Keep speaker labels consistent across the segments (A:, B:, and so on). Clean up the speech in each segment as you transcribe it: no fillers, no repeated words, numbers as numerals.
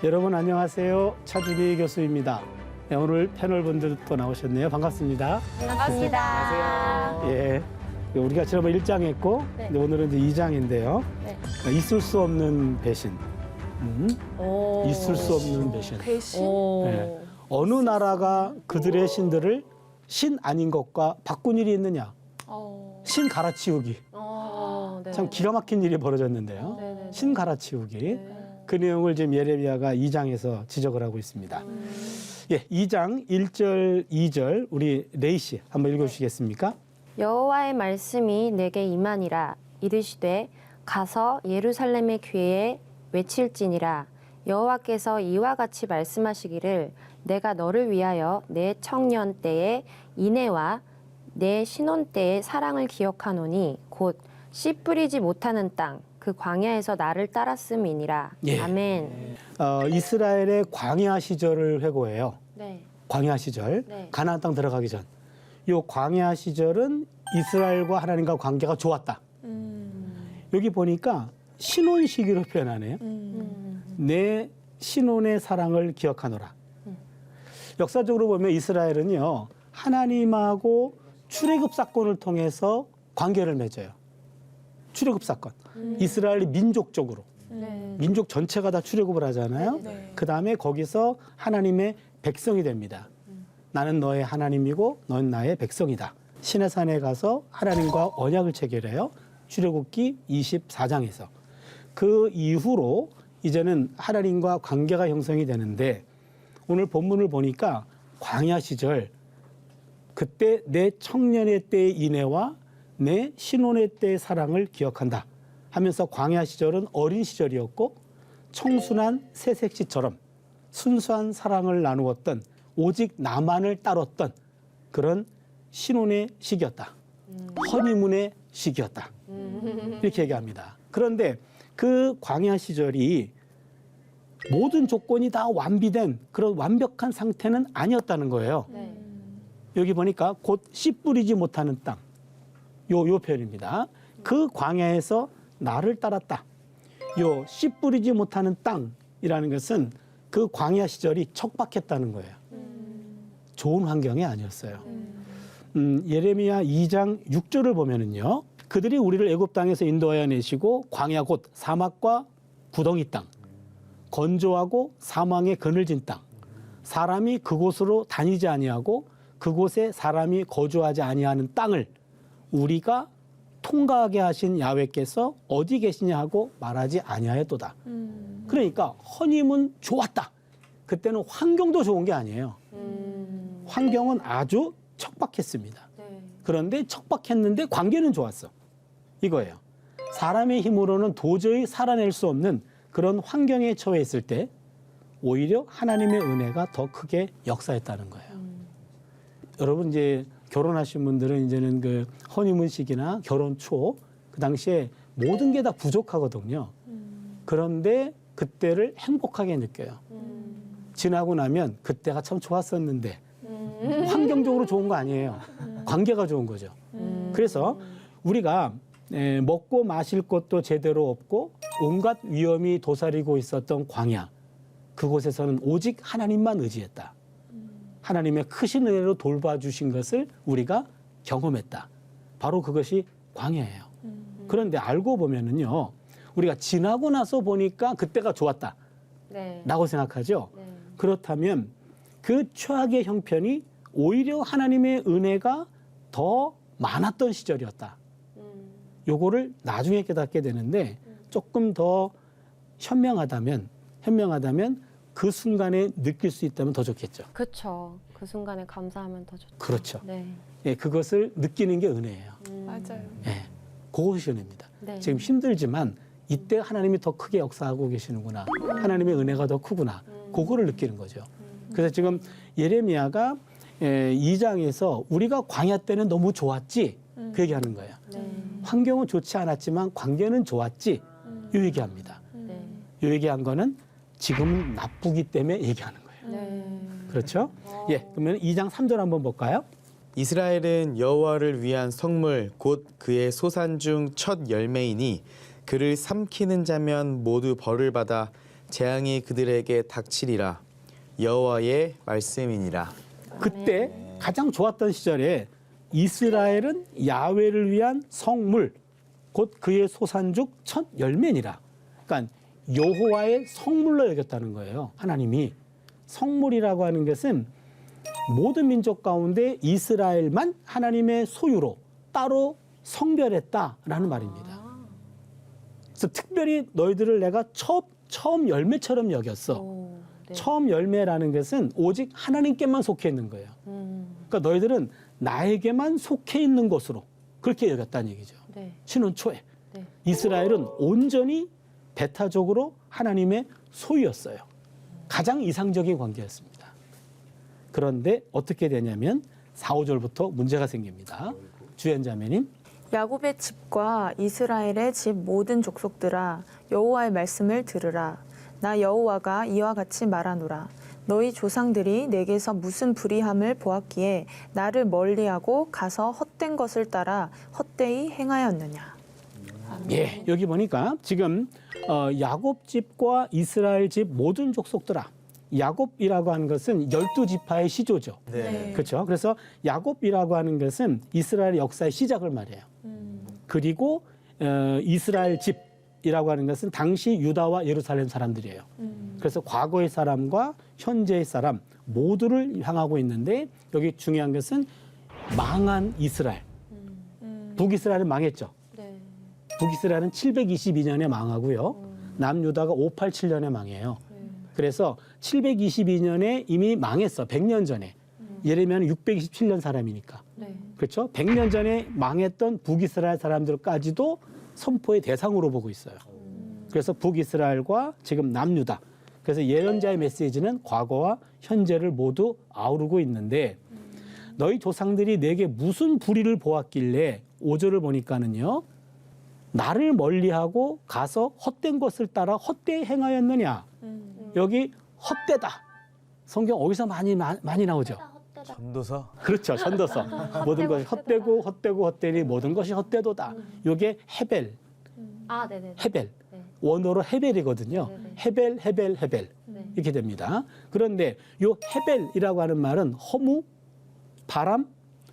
A: 여러분 안녕하세요. 차준희 교수입니다. 네, 오늘 패널분들도 나오셨네요. 반갑습니다.
B: 반갑습니다.
A: 예, 우리가 지난번 1장 했고
B: 네.
A: 이제 오늘은 이제 2장인데요.
B: 네.
A: 있을 수 없는 배신.
B: 오.
A: 있을 수 없는 배신.
C: 배신?
B: 오.
A: 네. 어느 나라가 그들의 신들을 신 아닌 것과 바꾼 일이 있느냐? 신 갈아치우기.
B: 네.
A: 참 기가 막힌 일이 벌어졌는데요.
B: 네네.
A: 신 갈아치우기. 그 내용을 지금 예레미야가 2장에서 지적을 하고 있습니다. 예, 2장 1절, 2절 우리 레이 씨 한번 읽어주시겠습니까?
D: 여호와의 말씀이 내게 임하니라. 이르시되 가서 예루살렘의 귀에 외칠지니라. 여호와께서 이와 같이 말씀하시기를 내가 너를 위하여 내 청년 때의 인애와 내 신혼 때의 사랑을 기억하노니 곧 씨 뿌리지 못하는 땅 그 광야에서 나를 따랐음이니라.
A: 예.
D: 아멘.
A: 이스라엘의 광야 시절을 회고해요.
D: 네.
A: 광야 시절,
D: 네.
A: 가나안 땅 들어가기 전. 요 광야 시절은 이스라엘과 하나님과 관계가 좋았다. 여기 보니까 신혼 시기로 표현하네요. 내 신혼의 사랑을 기억하노라. 역사적으로 보면 이스라엘은요, 하나님하고 출애굽 사건을 통해서 관계를 맺어요. 출애굽 사건. 이스라엘이 민족적으로. 민족 전체가 다 출애굽을 하잖아요.
C: 네.
A: 그다음에 거기서 하나님의 백성이 됩니다. 나는 너의 하나님이고 너는 나의 백성이다. 시내산에 가서 하나님과 언약을 체결해요. 출애굽기 24장에서. 그 이후로 이제는 하나님과 관계가 형성이 되는데 오늘 본문을 보니까 광야 시절 그때 내 청년의 때의 인애와 내 신혼의 때의 사랑을 기억한다 하면서 광야 시절은 어린 시절이었고 청순한 새색시처럼 순수한 사랑을 나누었던 오직 나만을 따랐던 그런 신혼의 시기였다. 허니문의 시기였다. 이렇게 얘기합니다. 그런데 그 광야 시절이 모든 조건이 다 완비된 그런 완벽한 상태는 아니었다는 거예요.
D: 네.
A: 여기 보니까 곧 씨 뿌리지 못하는 땅. 요 표현입니다. 그 광야에서 나를 따랐다. 요 씨 뿌리지 못하는 땅이라는 것은 그 광야 시절이 척박했다는 거예요. 좋은 환경이 아니었어요. 예레미야 2장 6절을 보면은요. 그들이 우리를 애굽 땅에서 인도하여 내시고 광야 곧 사막과 구덩이 땅, 건조하고 사망의 그늘진 땅, 사람이 그곳으로 다니지 아니하고 그곳에 사람이 거주하지 아니하는 땅을 우리가 통과하게 하신 야훼께서 어디 계시냐 하고 말하지 아니하였도다. 그러니까 허님은 좋았다. 그때는 환경도 좋은 게 아니에요. 환경은 아주 척박했습니다.
D: 네.
A: 그런데 척박했는데 관계는 좋았어. 이거예요. 사람의 힘으로는 도저히 살아낼 수 없는 그런 환경에 처해 있을 때 오히려 하나님의 은혜가 더 크게 역사했다는 거예요. 여러분 이제 결혼하신 분들은 이제는 그 허니문 시기나 결혼 초 그 당시에 모든 게 다 부족하거든요. 그런데 그때를 행복하게 느껴요. 지나고 나면 그때가 참 좋았었는데 환경적으로 좋은 거 아니에요. 관계가 좋은 거죠. 그래서 우리가 먹고 마실 것도 제대로 없고 온갖 위험이 도사리고 있었던 광야 그곳에서는 오직 하나님만 의지했다. 하나님의 크신 은혜로 돌봐주신 것을 우리가 경험했다. 바로 그것이 광야예요. 그런데 알고 보면은요, 우리가 지나고 나서 보니까 그때가 좋았다.
D: 네.
A: 라고 생각하죠.
D: 네.
A: 그렇다면 그 최악의 형편이 오히려 하나님의 은혜가 더 많았던 시절이었다. 요거를 나중에 깨닫게 되는데 조금 더 현명하다면 그 순간에 느낄 수 있다면 더 좋겠죠.
D: 그렇죠. 그 순간에 감사하면 더 좋죠.
A: 그렇죠.
D: 네.
A: 예, 그것을 느끼는 게 은혜예요.
C: 맞아요.
A: 예, 그것이 은혜입니다.
D: 네.
A: 지금 힘들지만 이때 하나님이 더 크게 역사하고 계시는구나. 하나님의 은혜가 더 크구나. 그거를 느끼는 거죠. 그래서 지금 예레미야가 2장에서 우리가 광야 때는 너무 좋았지 그 얘기하는 거예요.
D: 네.
A: 환경은 좋지 않았지만 관계는 좋았지 이 얘기합니다.
D: 네.
A: 이 얘기한 거는 지금은 나쁘기 때문에 얘기하는 거예요.
D: 네.
A: 그렇죠? 예, 그러면 2장 3절 한번 볼까요?
E: 이스라엘은 여호와를 위한 성물 곧 그의 소산 중 첫 열매이니 그를 삼키는 자면 모두 벌을 받아 재앙이 그들에게 닥치리라. 여호와의 말씀이니라.
A: 그때 가장 좋았던 시절에 이스라엘은 야훼를 위한 성물 곧 그의 소산죽 첫 열매니라. 그러니까 여호와의 성물로 여겼다는 거예요. 하나님이 성물이라고 하는 것은 모든 민족 가운데 이스라엘만 하나님의 소유로 따로 성별했다라는 말입니다. 그래서 특별히 너희들을 내가 처음 열매처럼 여겼어.
B: 오, 네.
A: 처음 열매라는 것은 오직 하나님께만 속해 있는 거예요. 그러니까 너희들은 나에게만 속해 있는 것으로 그렇게 여겼다는 얘기죠.
B: 네.
A: 신혼 초에
B: 네.
A: 이스라엘은 온전히 배타적으로 하나님의 소유였어요. 가장 이상적인 관계였습니다. 그런데 어떻게 되냐면 4, 5절부터 문제가 생깁니다. 주연자매님.
C: 야곱의 집과 이스라엘의 집 모든 족속들아 여호와의 말씀을 들으라. 나 여호와가 이와 같이 말하노라. 너희 조상들이 내게서 무슨 불의함을 보았기에 나를 멀리하고 가서 헛된 것을 따라 헛되이 행하였느냐.
A: 예, 여기 보니까 지금 야곱 집과 이스라엘 집 모든 족속들아. 야곱이라고 하는 것은 12지파의 시조죠.
E: 네.
A: 그렇죠. 그래서 야곱이라고 하는 것은 이스라엘 역사의 시작을 말해요. 그리고 이스라엘 집이라고 하는 것은 당시 유다와 예루살렘 사람들이에요. 그래서 과거의 사람과 현재의 사람 모두를 향하고 있는데 여기 중요한 것은 망한 이스라엘. 북이스라엘은 망했죠.
B: 네.
A: 북이스라엘은 722년에 망하고요. 남유다가 587년에 망해요. 그래서 722년에 이미 망했어. 100년 전에. 예레미야는 627년 사람이니까.
B: 네.
A: 그렇죠? 100년 전에 망했던 북이스라엘 사람들까지도 선포의 대상으로 보고 있어요. 그래서 북이스라엘과 지금 남유다. 그래서 예언자의 메시지는 과거와 현재를 모두 아우르고 있는데 너희 조상들이 내게 무슨 불의를 보았길래 5절을 보니까는요. 나를 멀리하고 가서 헛된 것을 따라 헛되이 행하였느냐. 여기 헛되다. 성경 어디서 많이 나오죠?
E: 전도서.
A: 그렇죠. 전도서. 모든 것이 헛되고 헛되니 모든 것이 헛되도다. 이게 헤벨.
B: 아, 네네.
A: 헤벨.
B: 네.
A: 원어로 헤벨이거든요.
B: 네네.
A: 헤벨.
B: 네.
A: 이렇게 됩니다. 그런데 이 헤벨이라고 하는 말은 허무, 바람,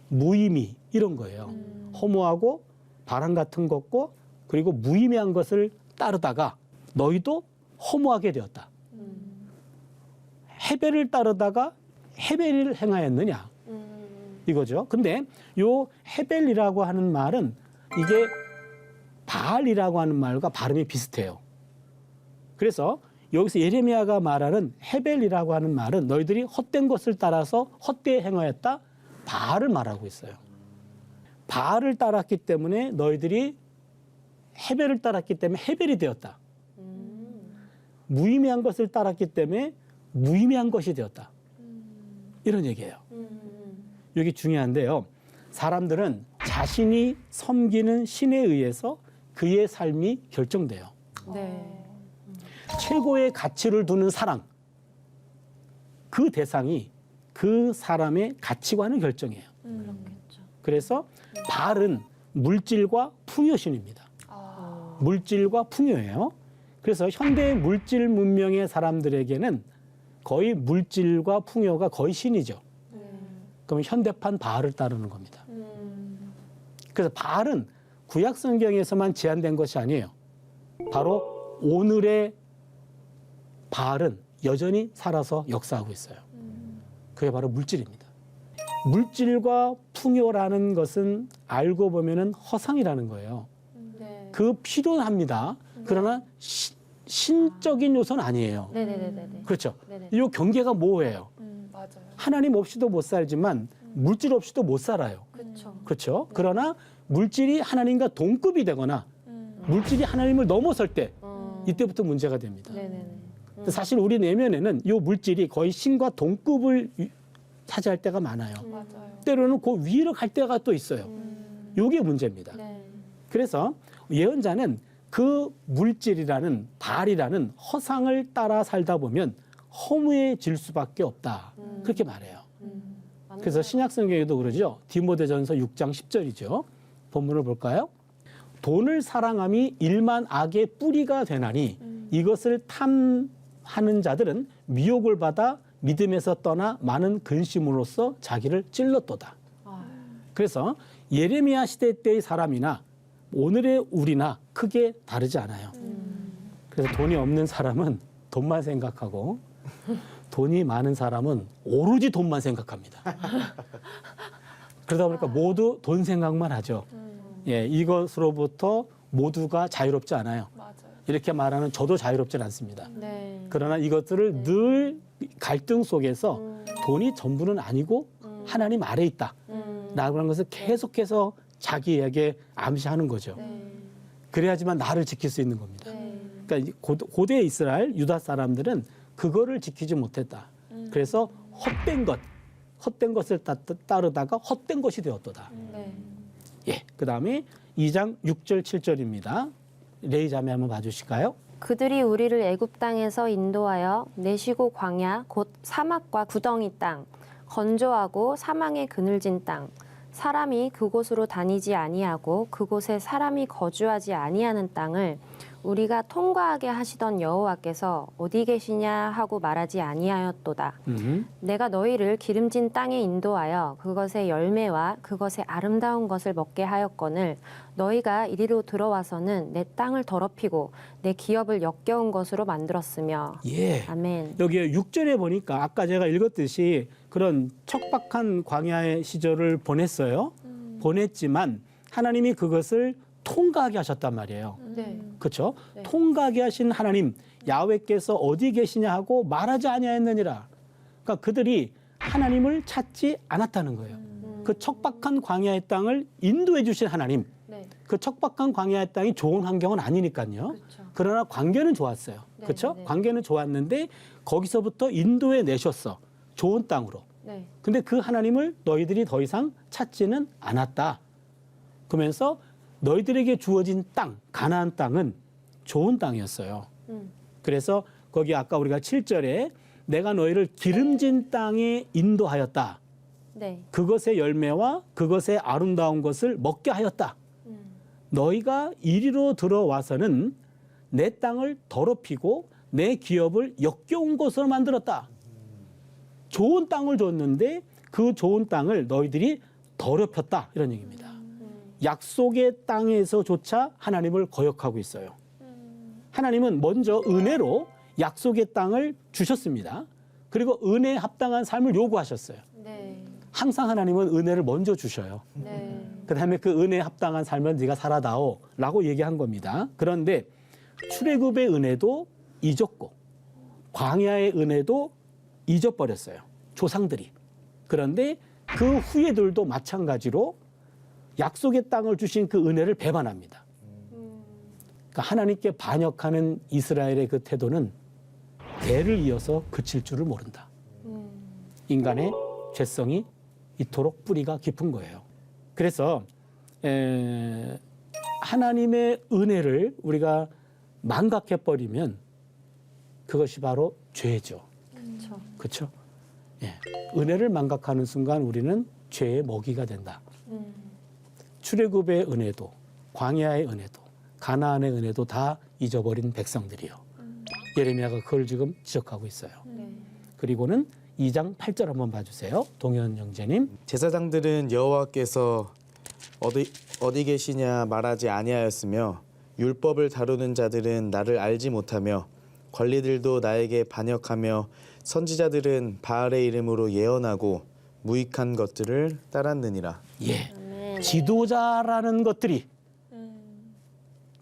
A: 무의미 이런 거예요. 허무하고 바람 같은 것고 그리고 무의미한 것을 따르다가 너희도 허무하게 되었다. 헤벨을 따르다가 헤벨을 행하였느냐 이거죠. 근데 요 헤벨이라고 하는 말은 이게 바알이라고 하는 말과 발음이 비슷해요. 그래서 여기서 예레미야가 말하는 헤벨이라고 하는 말은 너희들이 헛된 것을 따라서 헛되이 행하였다. 바알을 말하고 있어요. 바알을 따랐기 때문에 너희들이 헤벨을 따랐기 때문에 헤벨이 되었다. 무의미한 것을 따랐기 때문에 무의미한 것이 되었다. 이런 얘기예요. 여기 중요한데요. 사람들은 자신이 섬기는 신에 의해서 그의 삶이 결정돼요.
B: 네.
A: 최고의 가치를 두는 사랑. 그 대상이 그 사람의 가치관을 결정해요.
B: 그렇겠죠.
A: 그래서 바알은 물질과 풍요신입니다. 물질과 풍요예요. 그래서 현대 물질 문명의 사람들에게는 거의 물질과 풍요가 거의 신이죠. 그럼 현대판 바알을 따르는 겁니다. 그래서 바알은 구약 성경에서만 제한된 것이 아니에요. 바로 오늘의 바알은 여전히 살아서 역사하고 있어요. 그게 바로 물질입니다. 물질과 풍요라는 것은 알고 보면은 허상이라는 거예요.
B: 네.
A: 그 필요합니다. 그러나 신적인 요소는 아니에요.
B: 네네네네.
A: 그렇죠.
B: 네네.
A: 이 경계가 모호해요.
B: 맞아요.
A: 하나님 없이도 못 살지만 물질 없이도 못 살아요.
B: 그렇죠.
A: 그렇죠. 그러나 물질이 하나님과 동급이 되거나 물질이 하나님을 넘어설 때 이때부터 문제가 됩니다.
B: 네네네.
A: 사실 우리 내면에는 이 물질이 거의 신과 동급을 차지할 때가 많아요.
B: 맞아요.
A: 때로는 그 위로 갈 때가 또 있어요. 이게 문제입니다.
B: 네.
A: 그래서 예언자는 그 물질이라는 바알이라는 허상을 따라 살다 보면 허무해질 수밖에 없다. 그렇게 말해요. 그래서 신약 성경에도 그러죠. 디모데전서 6장 10절이죠. 본문을 볼까요? 돈을 사랑함이 일만 악의 뿌리가 되나니 이것을 하는 자들은 미혹을 받아 믿음에서 떠나 많은 근심으로써 자기를 찔렀도다. 그래서 예레미야 시대 때의 사람이나 오늘의 우리나 크게 다르지 않아요. 그래서 돈이 없는 사람은 돈만 생각하고 돈이 많은 사람은 오로지 돈만 생각합니다. 그러다 보니까 모두 돈 생각만 하죠. 예, 이것으로부터 모두가 자유롭지 않아요. 이렇게 말하는 저도 자유롭진 않습니다.
B: 네.
A: 그러나 이것들을 늘 갈등 속에서 돈이 전부는 아니고 하나님 아래 있다. 라고 하는 것을 계속해서 자기에게 암시하는 거죠.
B: 네.
A: 그래야지만 나를 지킬 수 있는 겁니다.
B: 네.
A: 그러니까 고대 이스라엘 유다 사람들은 그거를 지키지 못했다. 그래서 헛된 것을 따르다가 헛된 것이 되었도다.
B: 네.
A: 예, 그다음에 2장 6절 7절입니다. 레이 자매 한번 봐주실까요?
D: 그들이 우리를 애굽 땅에서 인도하여 내시고 광야 곧 사막과 구덩이 땅 건조하고 사망의 그늘진 땅 사람이 그곳으로 다니지 아니하고 그곳에 사람이 거주하지 아니하는 땅을 우리가 통과하게 하시던 여호와께서 어디 계시냐 하고 말하지 아니하였도다. 내가 너희를 기름진 땅에 인도하여 그것의 열매와 그것의 아름다운 것을 먹게 하였거늘 너희가 이리로 들어와서는 내 땅을 더럽히고 내 기업을 역겨운 것으로 만들었으며.
A: 예.
D: 아멘.
A: 여기 6절에 보니까 아까 제가 읽었듯이 그런 척박한 광야의 시절을 보냈어요. 보냈지만 하나님이 그것을 통과하게 하셨단 말이에요.
B: 네.
A: 그렇죠?
B: 네.
A: 통과하게 하신 하나님 야훼께서 어디 계시냐 하고 말하지 아니하였느니라. 그러니까 그들이 하나님을 찾지 않았다는 거예요. 그 척박한 광야의 땅을 인도해 주신 하나님.
B: 네.
A: 그 척박한 광야의 땅이 좋은 환경은 아니니까요.
B: 그렇죠.
A: 그러나 관계는 좋았어요.
B: 네,
A: 그렇죠?
B: 네.
A: 관계는 좋았는데 거기서부터 인도해 내셨어. 좋은 땅으로.
B: 네.
A: 근데 그 하나님을 너희들이 더 이상 찾지는 않았다. 그러면서 너희들에게 주어진 땅, 가나안 땅은 좋은 땅이었어요. 그래서 거기 아까 우리가 7절에 내가 너희를 기름진 땅에 인도하였다.
D: 네.
A: 그것의 열매와 그것의 아름다운 것을 먹게 하였다. 너희가 이리로 들어와서는 내 땅을 더럽히고 내 기업을 역겨운 것으로 만들었다. 좋은 땅을 줬는데 그 좋은 땅을 너희들이 더럽혔다. 이런 얘기입니다. 약속의 땅에서조차 하나님을 거역하고 있어요. 하나님은 먼저 은혜로 약속의 땅을 주셨습니다. 그리고 은혜에 합당한 삶을 요구하셨어요.
B: 네.
A: 항상 하나님은 은혜를 먼저 주셔요.
B: 네.
A: 그다음에 그 은혜에 합당한 삶을 네가 살아다오 라고 얘기한 겁니다. 그런데 출애굽의 은혜도 잊었고 광야의 은혜도 잊어버렸어요. 조상들이. 그런데 그 후예들도 마찬가지로 약속의 땅을 주신 그 은혜를 배반합니다. 그러니까 하나님께 반역하는 이스라엘의 그 태도는 대를 이어서 그칠 줄을 모른다. 인간의 죄성이 이토록 뿌리가 깊은 거예요. 그래서 하나님의 은혜를 우리가 망각해버리면 그것이 바로 죄죠.
B: 그렇죠.
A: 그렇죠? 예. 은혜를 망각하는 순간 우리는 죄의 먹이가 된다. 출애굽의 은혜도, 광야의 은혜도, 가나안의 은혜도 다 잊어버린 백성들이요. 예레미야가 그걸 지금 지적하고 있어요.
B: 네.
A: 그리고는 2장 8절 한번 봐주세요. 동현 형제님.
E: 제사장들은 여호와께서 어디 계시냐 말하지 아니하였으며 율법을 다루는 자들은 나를 알지 못하며 관리들도 나에게 반역하며 선지자들은 바알의 이름으로 예언하고 무익한 것들을 따랐느니라.
A: 예. 지도자라는 것들이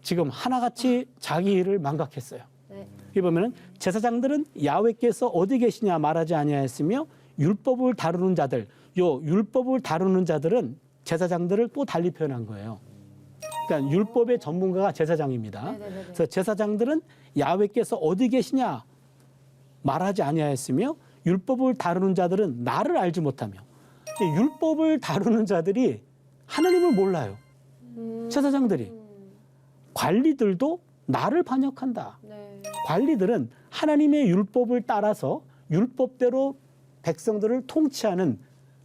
A: 지금 하나같이 자기 일을 망각했어요.
B: 네.
A: 여기 보면은 제사장들은 야훼께서 어디 계시냐 말하지 아니하였으며 율법을 다루는 자들, 요 율법을 다루는 자들은 제사장들을 또 달리 표현한 거예요. 그러니까 율법의 전문가가 제사장입니다.
B: 네네네네.
A: 그래서 제사장들은 야훼께서 어디 계시냐 말하지 아니하였으며 율법을 다루는 자들은 나를 알지 못하며. 근데 율법을 다루는 자들이 하나님을 몰라요. 제사장들이. 관리들도 나를 반역한다.
B: 네.
A: 관리들은 하나님의 율법을 따라서 율법대로 백성들을 통치하는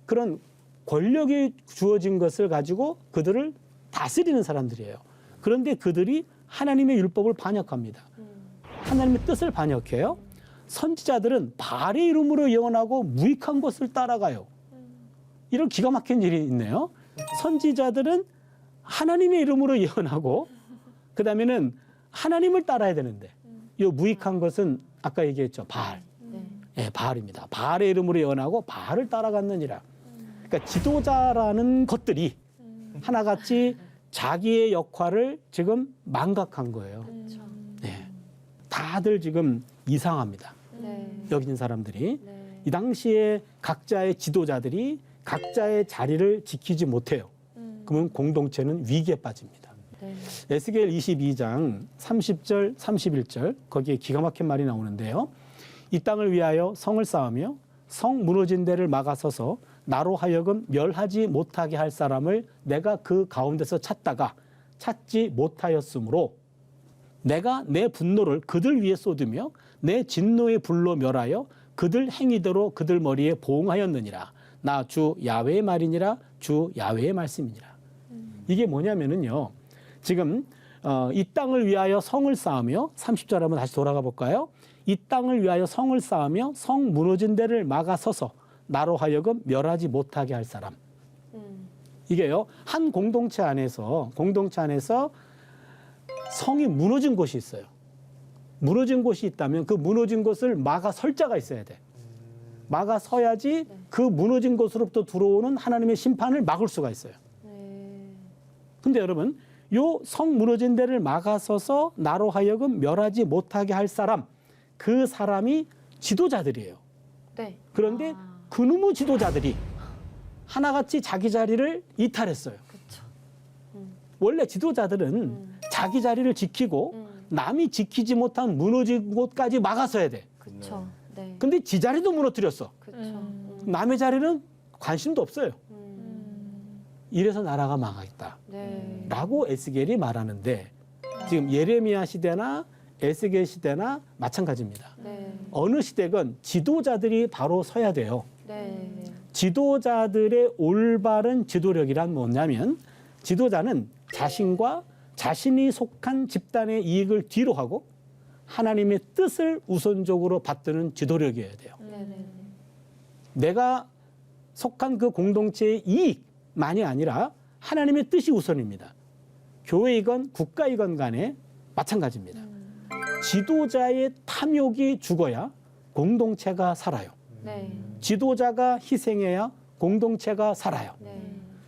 A: 그런 권력이 주어진 것을 가지고 그들을 다스리는 사람들이에요. 그런데 그들이 하나님의 율법을 반역합니다. 하나님의 뜻을 반역해요. 선지자들은 바알의 이름으로 예언하고 무익한 것을 따라가요. 이런 기가 막힌 일이 있네요. 선지자들은 하나님의 이름으로 예언하고 그다음에는 하나님을 따라야 되는데 이 무익한 것은 아까 얘기했죠. 바알. 예, 바알입니다. 바알의 이름으로 예언하고 바알을 따라갔느니라. 그러니까 지도자라는 것들이 하나같이 자기의 역할을 지금 망각한 거예요. 네. 다들 지금 이상합니다. 여기 있는 사람들이. 이 당시에 각자의 지도자들이 각자의 자리를 지키지 못해요. 그러면 공동체는 위기에 빠집니다. 에스겔 22장 30절, 31절 거기에 기가 막힌 말이 나오는데요. 이 땅을 위하여 성을 쌓으며 성 무너진 데를 막아서서 나로 하여금 멸하지 못하게 할 사람을 내가 그 가운데서 찾다가 찾지 못하였으므로 내가 내 분노를 그들 위에 쏟으며 내 진노의 불로 멸하여 그들 행위대로 그들 머리에 보응하였느니라. 나 주 야훼의 말이니라. 주 야훼의 말씀이니라. 이게 뭐냐면은요. 지금 이 땅을 위하여 성을 쌓으며 30절 한번 다시 돌아가 볼까요? 이 땅을 위하여 성을 쌓으며 성 무너진 데를 막아서서 나로 하여금 멸하지 못하게 할 사람. 이게요. 한 공동체 안에서 성이 무너진 곳이 있어요. 무너진 곳이 있다면 그 무너진 곳을 막아설 자가 있어야 돼. 막아서야지 그 무너진 곳으로부터 들어오는 하나님의 심판을 막을 수가 있어요. 근데 여러분, 요 성 무너진 데를 막아서서 나로 하여금 멸하지 못하게 할 사람, 그 사람이 지도자들이에요. 그런데 그놈의 지도자들이 하나같이 자기 자리를 이탈했어요. 원래 지도자들은 자기 자리를 지키고 남이 지키지 못한 무너진 곳까지 막아서야 돼. 근데 지 자리도 무너뜨렸어. 남의 자리는 관심도 없어요. 이래서 나라가 망하겠다. 라고 에스겔이 말하는데 지금 예레미야 시대나 에스겔 시대나 마찬가지입니다. 어느 시대건 지도자들이 바로 서야 돼요. 지도자들의 올바른 지도력이란 뭐냐면 지도자는 자신과 자신이 속한 집단의 이익을 뒤로 하고 하나님의 뜻을 우선적으로 받드는 지도력이어야 돼요. 내가 속한 그 공동체의 이익만이 아니라 하나님의 뜻이 우선입니다. 교회이건 국가이건 간에 마찬가지입니다. 지도자의 탐욕이 죽어야 공동체가 살아요. 지도자가 희생해야 공동체가 살아요.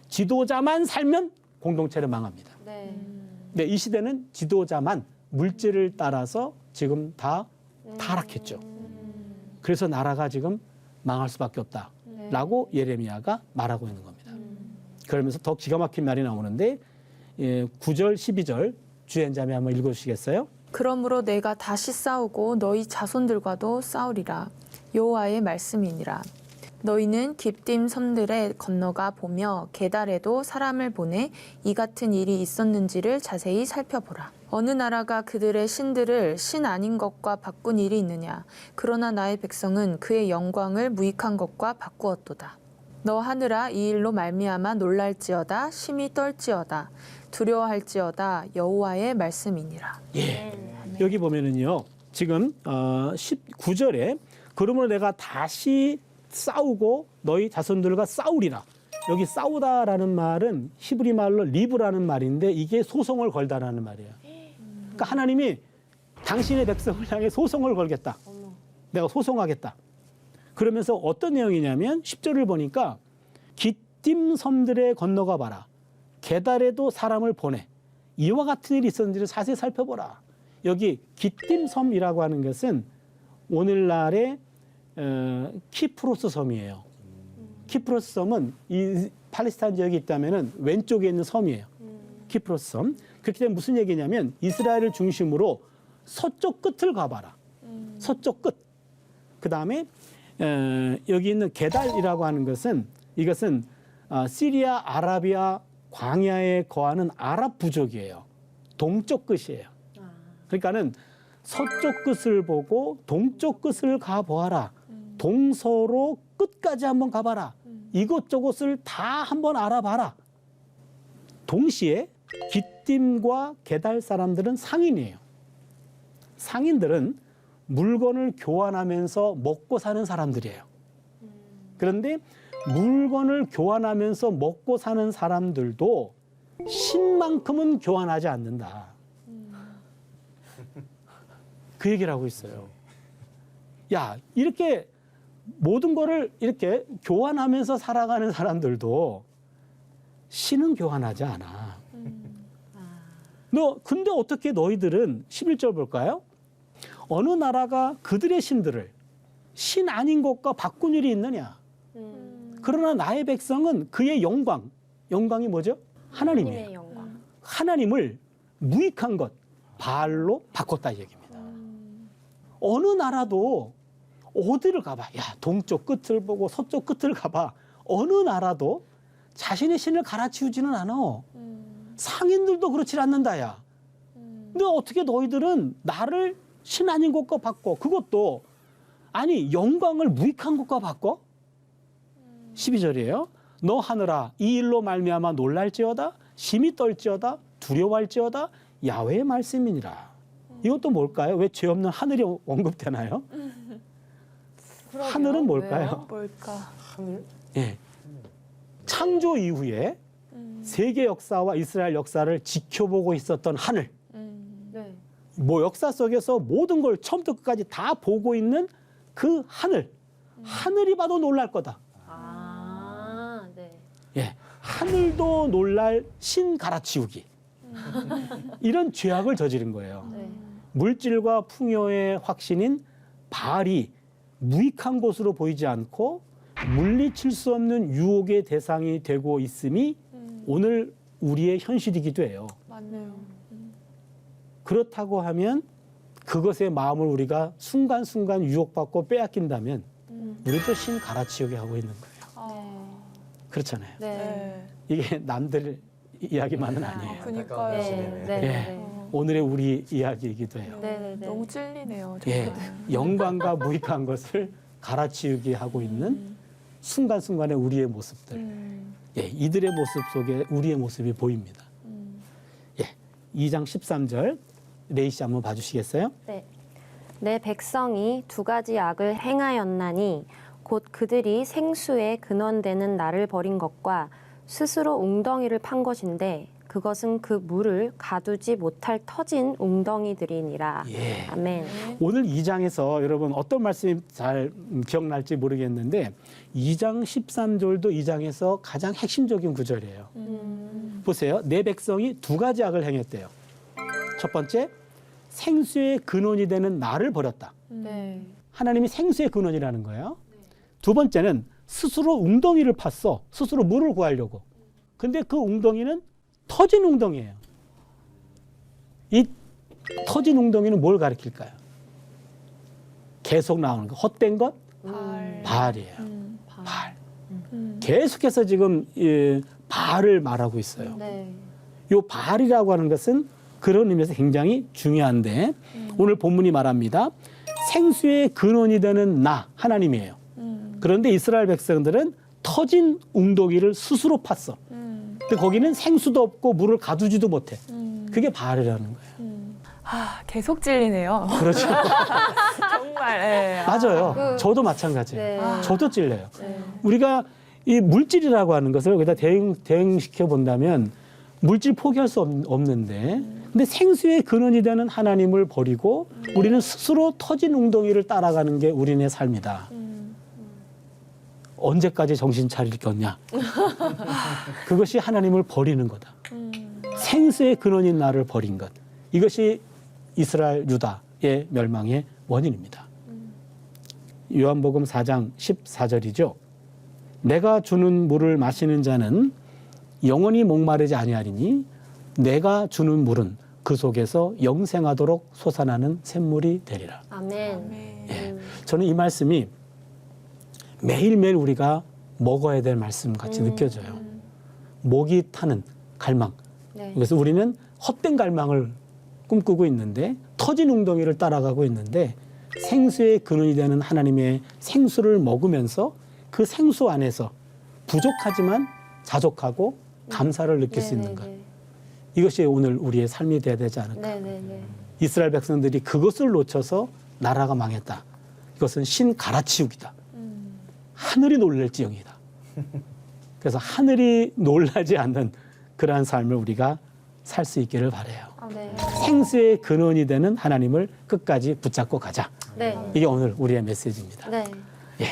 A: 지도자만 살면 공동체를 망합니다. 네, 이 시대는 지도자만 물질을 따라서 지금 다 타락했죠. 그래서 나라가 지금 망할 수밖에 없다라고 예레미야가 말하고 있는 겁니다. 그러면서 더 기가 막힌 말이 나오는데 9절, 12절 주연자매 한번 읽어주시겠어요?
C: 그러므로 내가 다시 싸우고 너희 자손들과도 싸우리라. 여호와의 말씀이니라. 너희는 깊딤 섬들에 건너가 보며 게달에도 사람을 보내 이 같은 일이 있었는지를 자세히 살펴보라. 어느 나라가 그들의 신들을 신 아닌 것과 바꾼 일이 있느냐. 그러나 나의 백성은 그의 영광을 무익한 것과 바꾸었도다. 너 하늘아 이 일로 말미암아 놀랄지어다 심히 떨지어다 두려워할지어다 여호와의 말씀이니라.
A: 여기 보면은요. 지금 19절에 그러므로 내가 다시 싸우고 너희 자손들과 싸우리라. 여기 싸우다라는 말은 히브리 말로 리브라는 말인데 이게 소송을 걸다라는 말이에요. 그러니까 하나님이 당신의 백성을 향해 소송을 걸겠다. 내가 소송하겠다. 그러면서 어떤 내용이냐면 10절을 보니까 기띔 섬들에 건너가 봐라. 게달에도 사람을 보내. 이와 같은 일이 있었는지를 자세히 살펴보라. 여기 기띔 섬이라고 하는 것은 오늘날의 키프로스 섬이에요. 키프로스 섬은 이 팔레스타인 지역에 있다면은 왼쪽에 있는 섬이에요. 키프로스 섬. 그렇기 때문에 무슨 얘기냐면 이스라엘을 중심으로 서쪽 끝을 가봐라. 서쪽 끝. 그 다음에 여기 있는 게달이라고 하는 것은 이것은 시리아 아라비아 광야에 거하는 아랍 부족이에요. 동쪽 끝이에요. 그러니까는 서쪽 끝을 보고 동쪽 끝을 가보아라. 동서로 끝까지 한번 가봐라. 이것저것을 다 한번 알아봐라. 동시에 기띔과 게달 사람들은 상인이에요. 상인들은 물건을 교환하면서 먹고 사는 사람들이에요. 그런데 물건을 교환하면서 먹고 사는 사람들도 신만큼은 교환하지 않는다. 그 얘기를 하고 있어요. 야, 이렇게 모든 거를 이렇게 교환하면서 살아가는 사람들도 신은 교환하지 않아. 근데 어떻게 너희들은 11절 볼까요? 어느 나라가 그들의 신들을 신 아닌 것과 바꾼 일이 있느냐? 그러나 나의 백성은 그의 영광이 뭐죠? 하나님이에요.
D: 하나님의 영광.
A: 하나님을 무익한 것, 바알로 바꿨다 이 얘기입니다. 어느 나라도 어디를 가봐. 야, 동쪽 끝을 보고 서쪽 끝을 가봐. 어느 나라도 자신의 신을 갈아치우지는 않아. 상인들도 그렇지 않는다, 야. 근데 어떻게 너희들은 나를 신 아닌 것과 바꿔? 그것도 아니 영광을 무익한 것과 바꿔? 12절이에요. 너 하늘아 이 일로 말미암아 놀랄지어다 심히 떨지어다 두려워할지어다 야훼의 말씀이니라. 이것도 뭘까요? 왜 죄 없는 하늘이 언급되나요? 하늘은 뭘까요?
C: 뭘까?
A: 예. 창조 이후에 세계 역사와 이스라엘 역사를 지켜보고 있었던 하늘.
B: 네.
A: 뭐 역사 속에서 모든 걸 처음부터 끝까지 다 보고 있는 그 하늘. 하늘이 봐도 놀랄 거다.
B: 아, 네.
A: 예. 하늘도 놀랄 신 갈아치우기. 이런 죄악을 저지른 거예요.
B: 네.
A: 물질과 풍요의 확신인 바알이 무익한 것으로 보이지 않고 물리칠 수 없는 유혹의 대상이 되고 있음이 오늘 우리의 현실이기도 해요.
C: 맞네요.
A: 그렇다고 하면 그것의 마음을 우리가 순간순간 유혹받고 빼앗긴다면 우리도 신 갈아치우게 하고 있는 거예요. 그렇잖아요.
B: 네.
A: 이게 남들 이야기만은 아니에요.
C: 그니까요.
B: 네. 네.
A: 예.
B: 네.
A: 오늘의 우리 이야기이기도 해요.
B: 네. 네. 네.
C: 너무 찔리네요.
A: 예,
C: 정말.
A: 영광과 무익한 것을 갈아치우게 하고 있는 순간순간의 우리의 모습들. 예, 이들의 모습 속에 우리의 모습이 보입니다. 예, 2장 13절 레이 씨 한번 봐주시겠어요?
D: 네. 내 백성이 두 가지 악을 행하였나니 곧 그들이 생수의 근원되는 나를 버린 것과 스스로 웅덩이를 판 것인데 그것은 그 물을 가두지 못할 터진 웅덩이들이니라.
A: 예.
D: 아멘.
A: 오늘 2장에서 여러분 어떤 말씀이 잘 기억날지 모르겠는데 2장 13절도 2장에서 가장 핵심적인 구절이에요. 보세요. 내 백성이 두 가지 악을 행했대요. 첫 번째, 생수의 근원이 되는 나를 버렸다.
B: 네.
A: 하나님이 생수의 근원이라는 거예요. 두 번째는 스스로 웅덩이를 팠어. 스스로 물을 구하려고. 근데 그 웅덩이는 터진 웅덩이에요. 이 터진 웅덩이는 뭘 가리킬까요? 계속 나오는 거. 헛된 것? 바알이에요. 바알. 계속해서 지금 바알을 말하고 있어요.
B: 네.
A: 이 바알이라고 하는 것은 그런 의미에서 굉장히 중요한데 오늘 본문이 말합니다. 생수의 근원이 되는 나, 하나님이에요. 그런데 이스라엘 백성들은 터진 웅덩이를 스스로 팠어. 근데 거기는 생수도 없고 물을 가두지도 못해. 그게 바알이라는 거예요.
C: 계속 찔리네요.
A: 그렇죠.
C: 정말. 예.
A: 맞아요. 저도 마찬가지예요.
B: 네.
A: 저도 찔려요.
B: 네.
A: 우리가 이 물질이라고 하는 것을 여기다 대응시켜 본다면 물질 포기할 수 없는데 근데 생수의 근원이 되는 하나님을 버리고 우리는 스스로 터진 웅덩이를 따라가는 게 우리네 삶이다. 언제까지 정신 차릴 거냐? 그것이 하나님을 버리는 거다. 생수의 근원인 나를 버린 것. 이것이 이스라엘 유다의 멸망의 원인입니다. 요한복음 4장 14절이죠. 내가 주는 물을 마시는 자는 영원히 목마르지 아니하리니 내가 주는 물은 그 속에서 영생하도록 솟아나는 샘물이 되리라.
D: 아멘.
A: 예. 저는 이 말씀이 매일매일 우리가 먹어야 될 말씀 같이 느껴져요. 목이 타는 갈망.
D: 네.
A: 그래서 우리는 헛된 갈망을 꿈꾸고 있는데 터진 웅덩이를 따라가고 있는데 생수의 근원이 되는 하나님의 생수를 먹으면서 그 생수 안에서 부족하지만 자족하고 감사를 느낄 수 있는 것. 이것이 오늘 우리의 삶이 되어야 되지 않을까.
B: 네. 네. 네.
A: 이스라엘 백성들이 그것을 놓쳐서 나라가 망했다. 이것은 신 갈아치우기다. 하늘이 놀랄지언이다. 그래서 하늘이 놀라지 않는 그러한 삶을 우리가 살 수 있기를 바라요.
B: 네.
A: 생수의 근원이 되는 하나님을 끝까지 붙잡고 가자.
B: 네.
A: 이게 오늘 우리의 메시지입니다.
B: 네.
A: 예.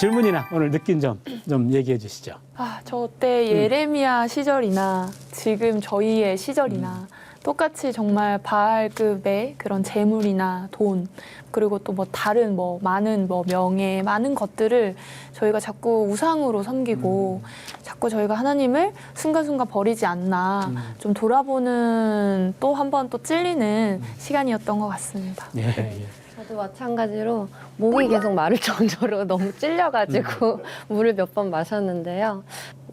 A: 질문이나 오늘 느낀 점 좀 얘기해 주시죠.
C: 저 때 예레미야 시절이나 지금 저희의 시절이나 똑같이 정말 바알급의 그런 재물이나 돈 그리고 또 뭐 다른 뭐 많은 뭐 명예 많은 것들을 저희가 자꾸 우상으로 섬기고 자꾸 저희가 하나님을 순간순간 버리지 않나 좀 돌아보는 또 한 번 또 찔리는 시간이었던 것 같습니다.
A: 예, 예.
D: 저도 마찬가지로 목이 계속 마를 정도로 너무 찔려가지고 물을 몇 번 마셨는데요.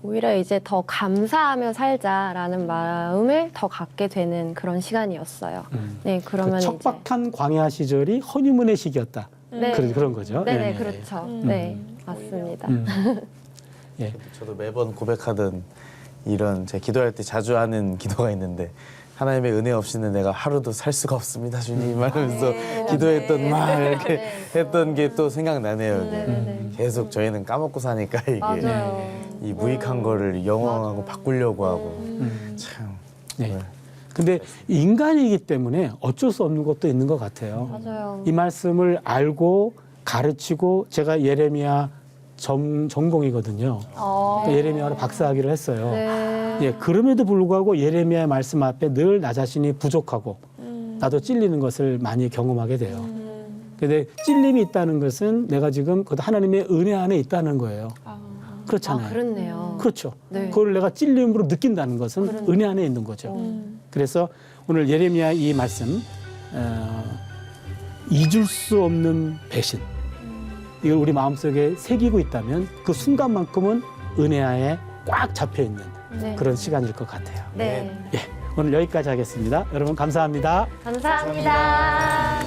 D: 오히려 이제 더 감사하며 살자라는 마음을 더 갖게 되는 그런 시간이었어요. 네, 그러면
A: 그
D: 이제
A: 척박한 광야 시절이 허니문의 시기였다.
D: 네.
A: 그런 거죠.
D: 네네
A: 예.
D: 그렇죠. 네 맞습니다.
A: 예.
E: 저도 매번 고백하던 이런 제 기도할 때 자주 하는 기도가 있는데 하나님의 은혜 없이는 내가 하루도 살 수가 없습니다 주님 하면서 기도했던 말 이렇게 했던 게 또 생각나네요.
D: 네네네.
E: 계속 저희는 까먹고 사니까 이게
B: 맞아요.
E: 이 무익한 거를 영원하고 바꾸려고 하고 참
A: 네. 근데 인간이기 때문에 어쩔 수 없는 것도 있는 것 같아요.
D: 맞아요.
A: 이 말씀을 알고 가르치고 제가 예레미야 전공이거든요. 예레미야로 박사학위를 했어요.
B: 네.
A: 예, 그럼에도 불구하고 예레미야의 말씀 앞에 늘 나 자신이 부족하고 나도 찔리는 것을 많이 경험하게 돼요. 근데 찔림이 있다는 것은 내가 지금 그 하나님의 은혜 안에 있다는 거예요. 그렇잖아요.
D: 아 그렇네요.
A: 그렇죠.
D: 네.
A: 그걸 내가 찔림으로 느낀다는 것은 은혜 안에 있는 거죠. 그래서 오늘 예레미야 이 말씀 잊을 수 없는 배신 이걸 우리 마음속에 새기고 있다면 그 순간만큼은 은혜 안에 꽉 잡혀 있는
D: 네.
A: 그런 시간일 것 같아요.
D: 네.
A: 예, 오늘 여기까지 하겠습니다. 여러분 감사합니다.
D: 감사합니다.